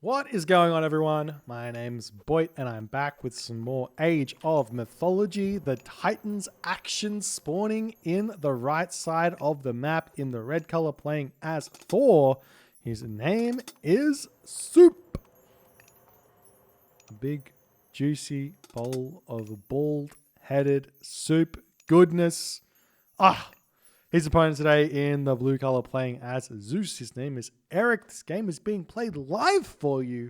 What is going on, everyone? My name's Boit, and I'm back with some more Age of Mythology. The Titans action spawning in the right side of the map in the red color, playing as Thor. His name is Suppe. A big, juicy bowl of bald-headed soup goodness. His opponent today in the blue color, playing as Zeus. His name is Eric. This game is being played live for you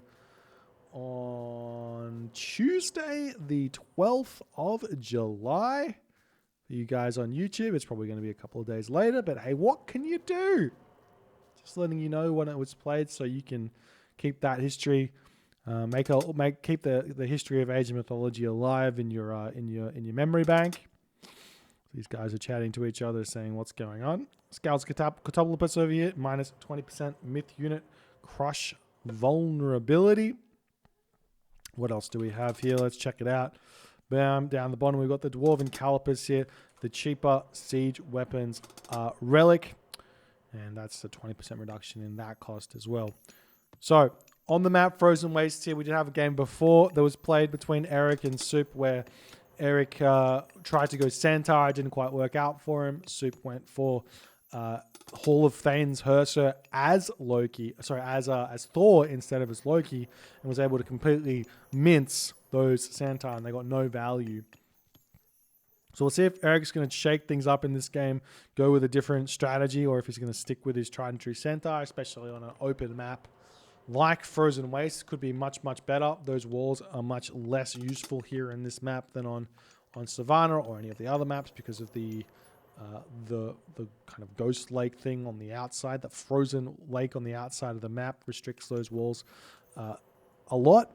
on Tuesday, the 12th of July. For you guys on YouTube, it's probably going to be a couple of days later, but hey, what can you do? Just letting you know when it was played so you can keep that history, keep the history of Age of Mythology alive in your memory bank. These guys are chatting to each other, saying what's going on. Scouts Catopulopus over here, minus 20% myth unit crush vulnerability. What else do we have here? Let's check it out. Bam, down the bottom, we've got the Dwarven Calipers here, the cheaper siege weapons relic, and that's a 20% reduction in that cost as well. So, on the map, Frozen Wastes here, we did have a game before that was played between Eric and Suppe, where Eric tried to go Centaur, didn't quite work out for him. Suppe went for Hall of Thane's Herser as Thor instead of as Loki, and was able to completely mince those Centaur, and they got no value. So we'll see if Eric's going to shake things up in this game, go with a different strategy, or if he's going to stick with his tried and true Centaur, especially on an open map. Like Frozen Wastes, could be much, much better. Those walls are much less useful here in this map than on Savannah or any of the other maps because of the kind of ghost lake thing on the outside. The frozen lake on the outside of the map restricts those walls a lot.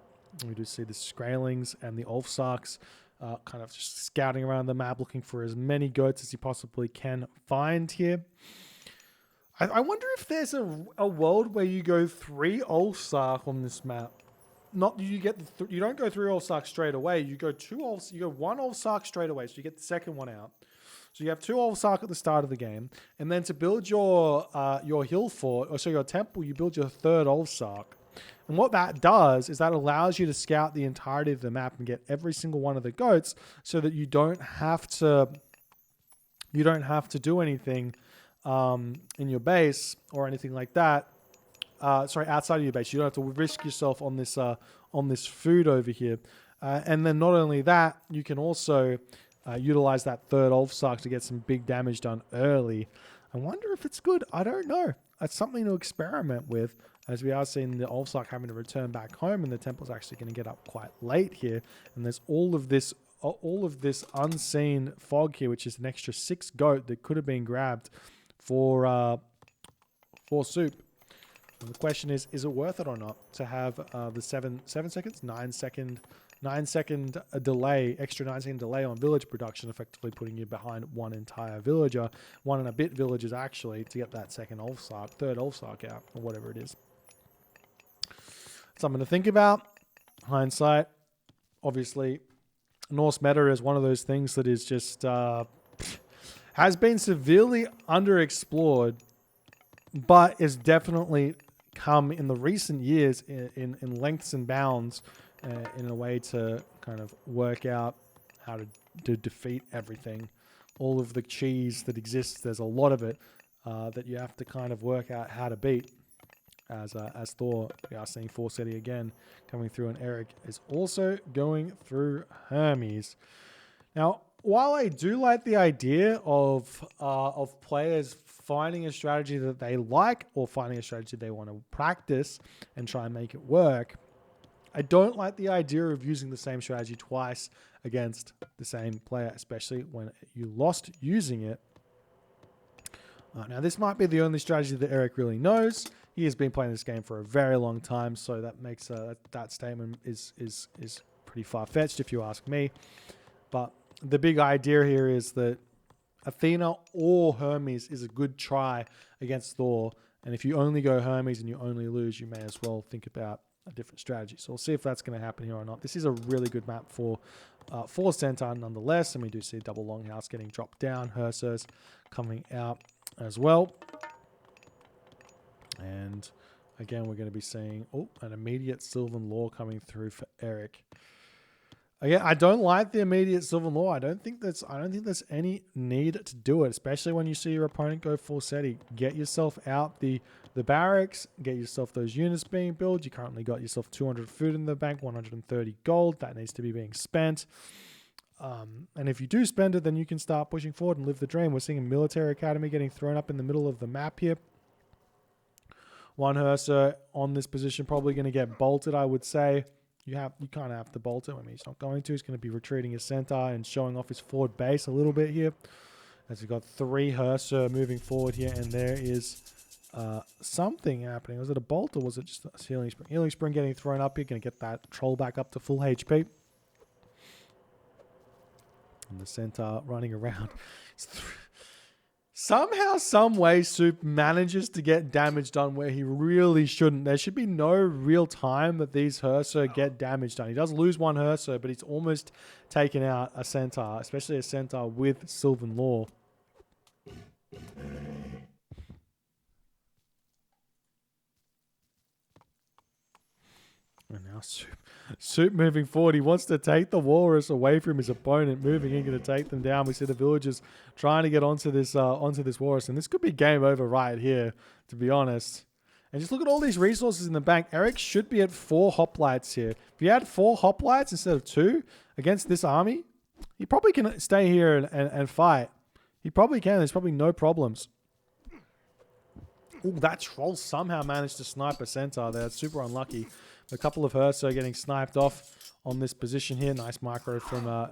We do see the Skraelings and the Ulfsarks kind of just scouting around the map, looking for as many goats as you possibly can find here. I wonder if there's a world where you go 3 Ulfsark on this map. Not you get you don't go 3 Ulfsark straight away. You go 1 Ulfsark straight away, so you get the second one out. So you have 2 Ulfsark at the start of the game, and then to build your hill fort, or so your temple, you build your 3rd Ulfsark. And what that does is that allows you to scout the entirety of the map and get every single one of the goats, so that you don't have to do anything in your base or anything like that. Outside of your base. You don't have to risk yourself on this food over here. And then not only that, you can also utilize that 3rd Ulfsark to get some big damage done early. I wonder if it's good. I don't know. It's something to experiment with, as we are seeing the Ulfsark having to return back home, and the temple's actually going to get up quite late here. And there's all of this unseen fog here, which is an extra 6 goat that could have been grabbed for Suppe. And the question is it worth it or not to have the 9 second delay, extra 9 second delay on village production, effectively putting you behind one entire villager, 1 and a bit villagers actually, to get that 2nd Ulfsark, 3rd Ulfsark out, or whatever it is. Something to think about. Hindsight, obviously, Norse meta is one of those things that is just has been severely underexplored, but is definitely come in the recent years in lengths and bounds in a way to kind of work out how to defeat everything. All of the cheese that exists, there's a lot of it that you have to kind of work out how to beat. As Thor, we are seeing Forseti again coming through, and Eric is also going through Hermes. Now, while I do like the idea of players finding a strategy that they like, or finding a strategy they want to practice and try and make it work, I don't like the idea of using the same strategy twice against the same player, especially when you lost using it. Now, this might be the only strategy that Eric really knows. He has been playing this game for a very long time, so that makes that statement is pretty far-fetched if you ask me. But the big idea here is that Athena or Hermes is a good try against Thor, and if you only go Hermes and you only lose, you may as well think about a different strategy. So we'll see if that's going to happen here or not. This is a really good map for Centaur nonetheless, and we do see double Longhouse getting dropped down, Hersers coming out as well. And again, we're going to be seeing an immediate Sylvan Law coming through for Eric. Again, I don't like the immediate Sylvan Law. I don't think there's any need to do it, especially when you see your opponent go full SETI. Get yourself out the barracks, get yourself those units being built. You currently got yourself 200 food in the bank, 130 gold. That needs to be being spent. And if you do spend it, then you can start pushing forward and live the dream. We're seeing a military academy getting thrown up in the middle of the map here. One Herser on this position, probably going to get bolted, I would say. You kind of have to bolt it. I mean, he's not going to. He's going to be retreating his center and showing off his forward base a little bit here. As we've got 3 Herser moving forward here, and there is something happening. Was it a bolt or was it just a healing spring? Healing spring getting thrown up here. Going to get that troll back up to full HP. And the center running around. Somehow, some way, Soup manages to get damage done where he really shouldn't. There should be no real time that these Herser get damage done. He does lose 1 Herser, but he's almost taken out a centaur, especially a centaur with Sylvan Law. And now Soup moving forward. He wants to take the walrus away from his opponent, moving in, going to take them down. We see the villagers trying to get onto this walrus, and this could be game over right here, to be honest. And just look at all these resources in the bank. Eric should be at 4 hoplites here. If he had 4 hoplites instead of 2 against this army, he probably can stay here and fight. He probably can. There's probably no problems. Ooh, that troll somehow managed to snipe a centaur there. That's super unlucky. A couple of Herser getting sniped off on this position here. Nice micro from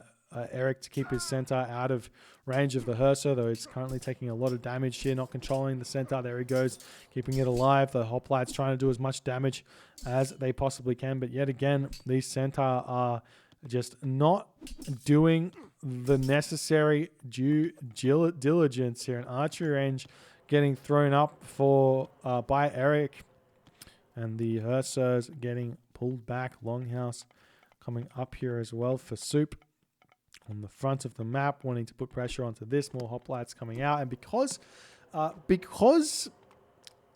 Eric to keep his centaur out of range of the Herser, though he's currently taking a lot of damage here, not controlling the centaur. There he goes, keeping it alive. The hoplites trying to do as much damage as they possibly can, but yet again, these centaur are just not doing the necessary due diligence here. An archery range getting thrown up for by Eric. And the Hersers getting pulled back. Longhouse coming up here as well for Soup on the front of the map, wanting to put pressure onto this. More hoplites coming out. And because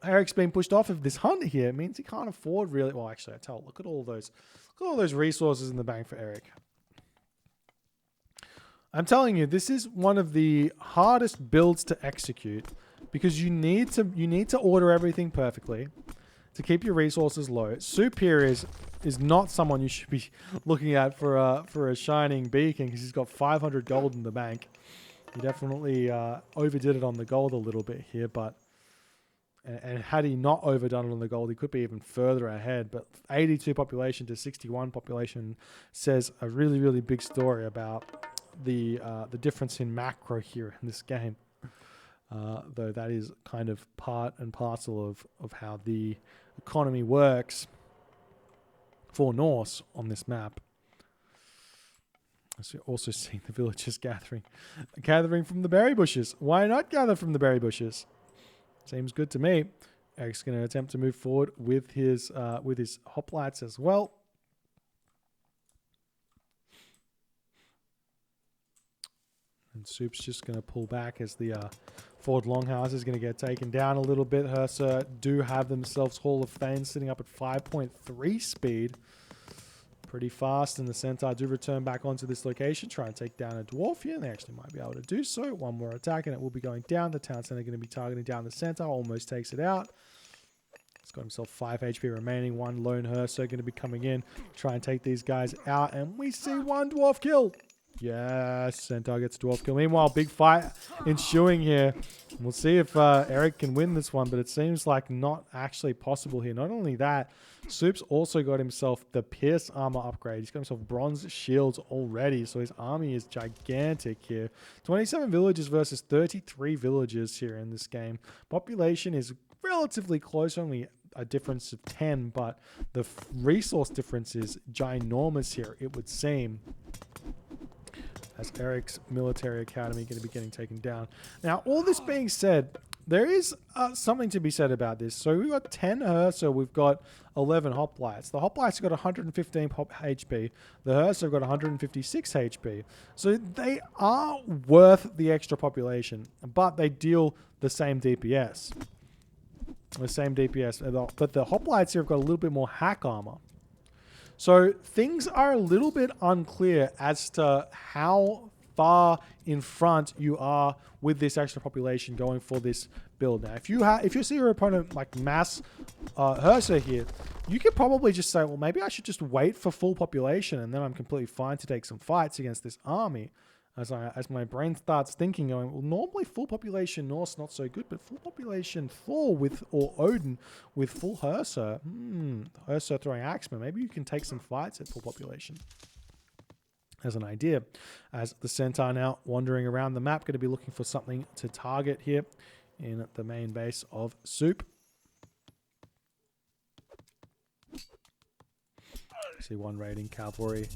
Eric's been pushed off of this hunt here, it means he can't afford really... Well, actually, look at all those resources in the bank for Eric. I'm telling you, this is one of the hardest builds to execute because you need to order everything perfectly to keep your resources low. Soup here is not someone you should be looking at for a shining beacon because he's got 500 gold in the bank. He definitely overdid it on the gold a little bit here, but and had he not overdone it on the gold, he could be even further ahead. But 82 population to 61 population says a really, really big story about the difference in macro here in this game. Though that is kind of part and parcel of how the economy works for Norse on this map. So you're also seeing the villagers gathering from the berry bushes. Why not gather from the berry bushes? Seems good to me. Eric's going to attempt to move forward with his hoplites as well. And Soup's just going to pull back as the forward longhouse is going to get taken down a little bit. Herser do have themselves Hall of Fame sitting up at 5.3 speed. Pretty fast, and the centaur do return back onto this location, try and take down a dwarf here, and they actually might be able to do so. One more attack, and it will be going down. The town center going to be targeting down the centaur, almost takes it out. He's got himself 5 HP remaining. One lone Herser going to be coming in, try and take these guys out, and we see one dwarf kill. Yes, centaur gets dwarf kill. Meanwhile, big fight ensuing here. We'll see if Eric can win this one, but it seems like not actually possible here. Not only that, Soup's also got himself the Pierce armor upgrade. He's got himself bronze shields already, so his army is gigantic here. 27 villagers versus 33 villagers here in this game. Population is relatively close, only a difference of 10, but the resource difference is ginormous here, it would seem. As Eric's military academy going to be getting taken down. Now, all this being said, there is something to be said about this. So we've got 10 Herser, we've got 11 hoplites. The hoplites have got 115 HP. The Herser have got 156 HP. So they are worth the extra population, but they deal the same DPS. The same DPS. But the hoplites here have got a little bit more hack armor. So things are a little bit unclear as to how far in front you are with this extra population going for this build. Now, if you see your opponent like mass Hersa here, you could probably just say, well, maybe I should just wait for full population, and then I'm completely fine to take some fights against this army. As my brain starts thinking, going, well, normally full population Norse not so good, but full population Thor or Odin with full Hersa, Hersa throwing Axeman, maybe you can take some fights at full population. As an idea, as the Centaur now wandering around the map, going to be looking for something to target here in the main base of Suppe. See one raiding cavalry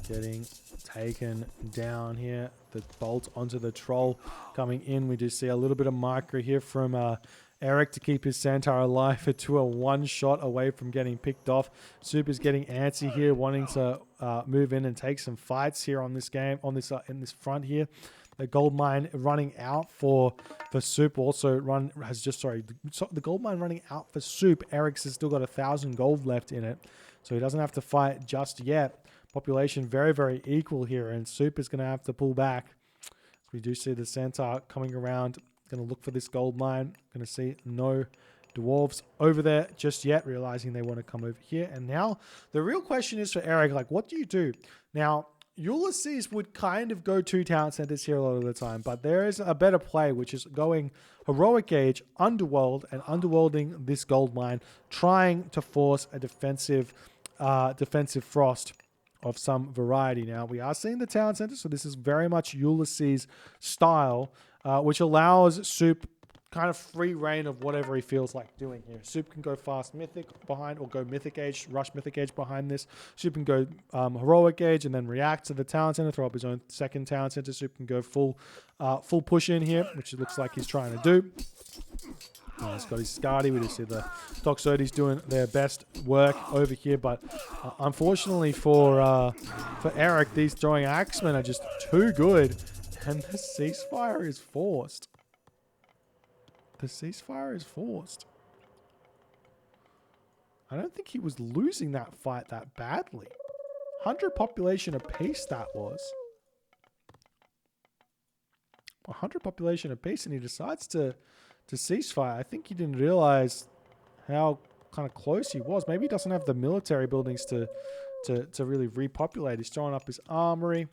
getting taken down here. The bolt onto the troll coming in. We do see a little bit of micro here from Eric to keep his Centaur alive to a one shot away from getting picked off. Suppe is getting antsy here, wanting to move in and take some fights here on this game, on this in this front here. The gold mine running out for Suppe also the gold mine running out for Suppe. Eric's has still got 1,000 gold left in it, so he doesn't have to fight just yet. Population very, very equal here, and Suppe is going to have to pull back. So we do see the Centaur coming around, going to look for this gold mine. Going to see no dwarves over there just yet, realizing they want to come over here. And now the real question is for Eric, like, what do you do? Now, Ulysses would kind of go 2 town centers here a lot of the time, but there is a better play, which is going Heroic Age, Underworld, and underworlding this gold mine, trying to force a defensive frost of some variety. Now, we are seeing the town center, so this is very much Ulysses style, which allows Suppe kind of free reign of whatever he feels like doing here. Suppe can go fast Mythic behind, or go Mythic Age, rush Mythic Age behind this. Suppe can go Heroic Age and then react to the town center, throw up his own second town center. Suppe can go full push in here, which it looks like he's trying to do. He's got his Skadi. We just see the Toxotes doing their best work over here, but unfortunately for Eric, these throwing Axemen are just too good, and the ceasefire is forced. The ceasefire is forced. I don't think he was losing that fight that badly. 100 population apiece that was. 100 population apiece, and he decides to ceasefire. I think he didn't realize how kind of close he was. Maybe he doesn't have the military buildings to really repopulate. He's throwing up his armory.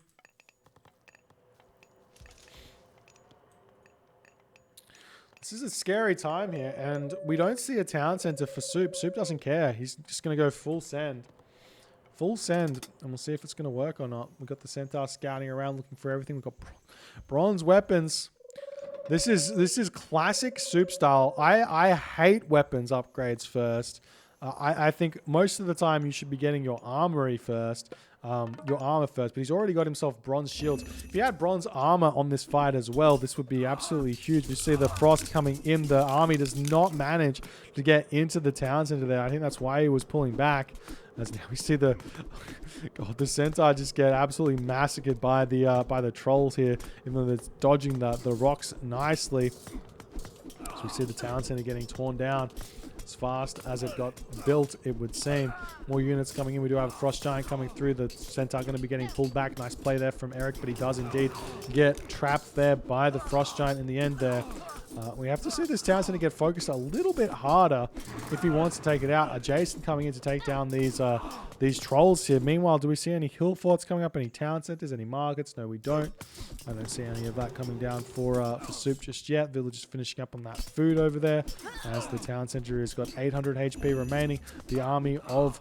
This is a scary time here, and we don't see a town center for Suppe. Suppe doesn't care. He's just going to go full send. Full send, and we'll see if it's going to work or not. We've got the Centaur scouting around, looking for everything. We've got bronze weapons. This is classic Suppe style. I hate weapons upgrades first. I think most of the time you should be getting your armory first. Your armor first, but he's already got himself bronze shields. If he had bronze armor on this fight as well, this would be absolutely huge. We see the frost coming in. The army does not manage to get into the town center there. I think that's why he was pulling back. As now we see the Centaur just get absolutely massacred by the trolls here, even though they're dodging the rocks nicely. So we see the town center getting torn down as fast as it got built, it would seem. More units coming in. We do have a Frost Giant coming through. The Centaur going to be getting pulled back. Nice play there from Eric, but he does indeed get trapped there by the Frost Giant in the end there. We have to see this town center get focused a little bit harder if he wants to take it out. Jason coming in to take down these trolls here. Meanwhile, do we see any hill forts coming up? Any town centers? Any markets? No, we don't. I don't see any of that coming down for Suppe just yet. Village is finishing up on that food over there, as the town center has got 800 HP remaining. The army of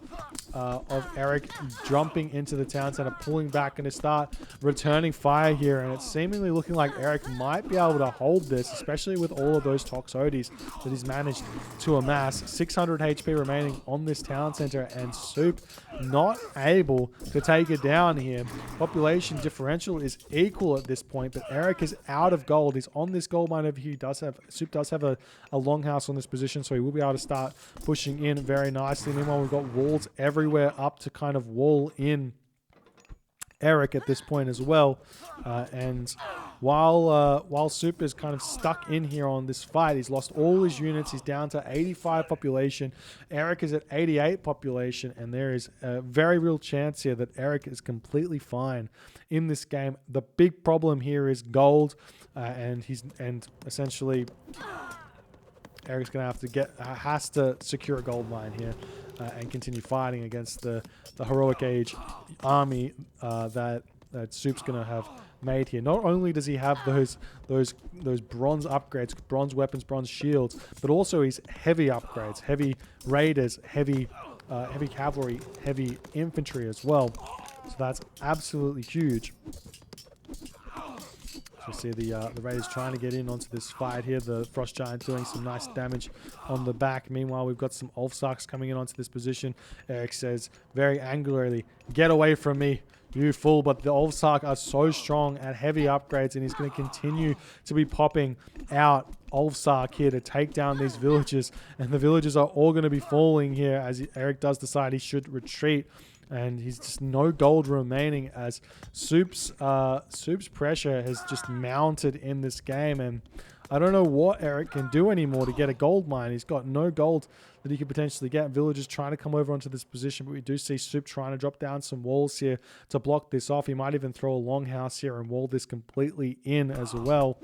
Eric jumping into the town center, pulling back, and to start returning fire here. And it's seemingly looking like Eric might be able to hold this, especially with all of those Toxotes that he's managed to amass. 600 HP remaining on this town center, and Suppe not able to take it down here. Population differential is equal at this point, but Eric is out of gold. He's on this gold mine over here. Suppe does have a longhouse on this position, so he will be able to start pushing in very nicely. Meanwhile, we've got walls everywhere up to kind of wall in Eric at this point as well. And while Suppe is kind of stuck in here on this fight, he's lost all his units. He's down to 85 population. Eric is at 88 population, and there is a very real chance here that Eric is completely fine in this game. The big problem here is gold, and essentially Eric's going to have to has to secure a gold mine here and continue fighting against the heroic age army that Suppe's going to have made here. Not only does he have those bronze upgrades, bronze weapons, bronze shields, but also his heavy upgrades, heavy raiders, heavy cavalry, heavy infantry as well. So that's absolutely huge. You see the Raiders trying to get in onto this fight here. The Frost Giant doing some nice damage on the back. Meanwhile, we've got some Ulfsarks coming in onto this position. Eric says very angrily, "Get away from me, you fool." But the Ulfsark are so strong at heavy upgrades, and he's going to continue to be popping out Ulfsark here to take down these villages. And the villages are all going to be falling here as Eric does decide he should retreat. And he's just no gold remaining as Suppe's pressure has just mounted in this game. And I don't know what Eric can do anymore to get a gold mine. He's got no gold that he could potentially get. Villagers trying to come over onto this position, but we do see Suppe trying to drop down some walls here to block this off. He might even throw a longhouse here and wall this completely in as well.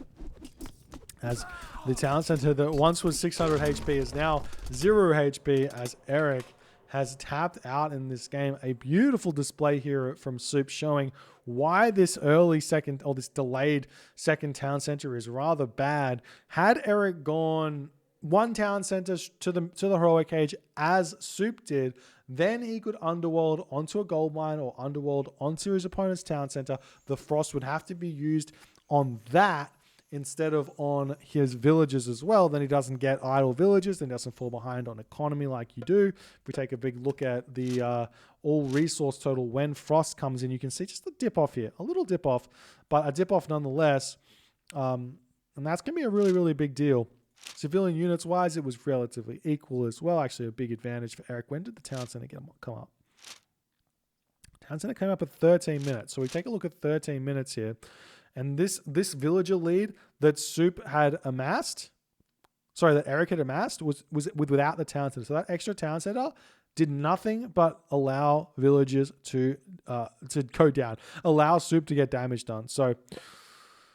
As the town center that once was 600 HP is now 0 HP as Eric has tapped out in this game. A beautiful display here from Suppe showing why this early second, or this delayed second town center is rather bad. Had Eric gone one town center to the heroic age as Suppe did, then he could underworld onto a gold mine or underworld onto his opponent's town center. The frost would have to be used on that instead of on his villages as well. Then he doesn't get idle villages, then doesn't fall behind on economy like you do. If we take a big look at the all resource total when frost comes in, you can see just a dip off here, a little dip off, but a dip off nonetheless. And that's going to be a really, really big deal. Civilian units wise, it was relatively equal as well. Actually, a big advantage for Eric. When did the town center come up? Town center came up at 13 minutes. So we take a look at 13 minutes here. And this villager lead that Suppe had amassed, that Eric had amassed, was without the town center. So that extra town center did nothing but allow villagers to go down, allow Suppe to get damage done. So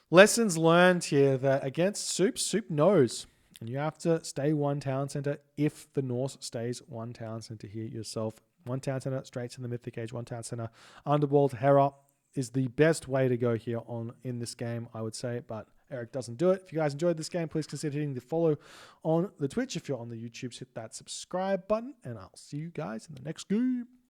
lessons learned here that against Suppe knows, and you have to stay one town center if the Norse stays one town center here yourself. One town center straight to the Mythic Age, one town center underworld Hera is the best way to go here in this game, I would say, but Eric doesn't do it. If you guys enjoyed this game, please consider hitting the follow on the Twitch. If you're on the YouTube, hit that subscribe button, and I'll see you guys in the next game.